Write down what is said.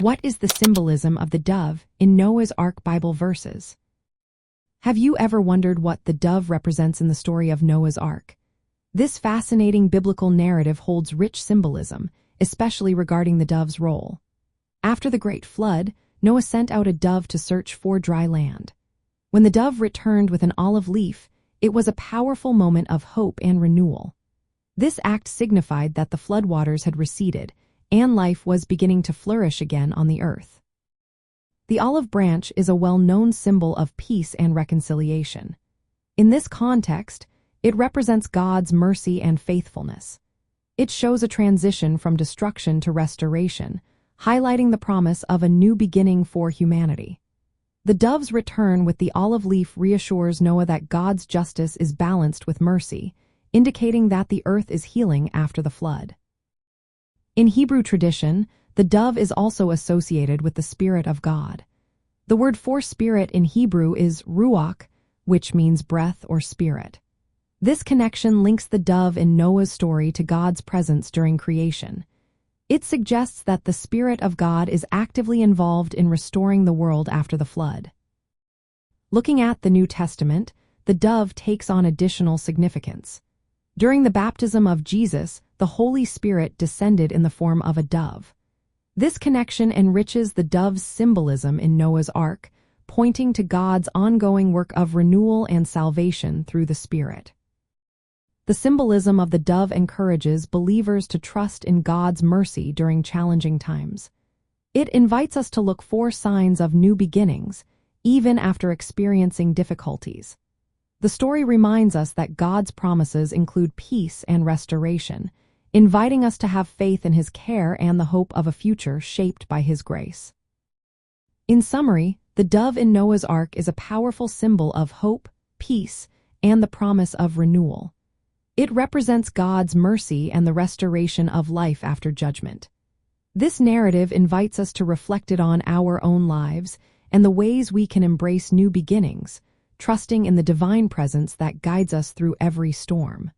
What is the symbolism of the dove in Noah's Ark Bible verses? Have you ever wondered what the dove represents in the story of Noah's Ark? This fascinating biblical narrative holds rich symbolism, especially regarding the dove's role. After the Great Flood, Noah sent out a dove to search for dry land. When the dove returned with an olive leaf, it was a powerful moment of hope and renewal. This act signified that the floodwaters had receded, and life was beginning to flourish again on the earth. The olive branch is a well-known symbol of peace and reconciliation. In this context, it represents God's mercy and faithfulness. It shows a transition from destruction to restoration, highlighting the promise of a new beginning for humanity. The dove's return with the olive leaf reassures Noah that God's justice is balanced with mercy, indicating that the earth is healing after the flood. In Hebrew tradition, the dove is also associated with the Spirit of God. The word for spirit in Hebrew is ruach, which means breath or spirit. This connection links the dove in Noah's story to God's presence during creation. It suggests that the Spirit of God is actively involved in restoring the world after the flood. Looking at the New Testament, the dove takes on additional significance. During the baptism of Jesus, the Holy Spirit descended in the form of a dove. This connection enriches the dove's symbolism in Noah's Ark, pointing to God's ongoing work of renewal and salvation through the Spirit. The symbolism of the dove encourages believers to trust in God's mercy during challenging times. It invites us to look for signs of new beginnings, even after experiencing difficulties. The story reminds us that God's promises include peace and restoration, inviting us to have faith in His care and the hope of a future shaped by His grace. In summary, the dove in Noah's Ark is a powerful symbol of hope, peace, and the promise of renewal. It represents God's mercy and the restoration of life after judgment. This narrative invites us to reflect on our own lives and the ways we can embrace new beginnings, trusting in the divine presence that guides us through every storm.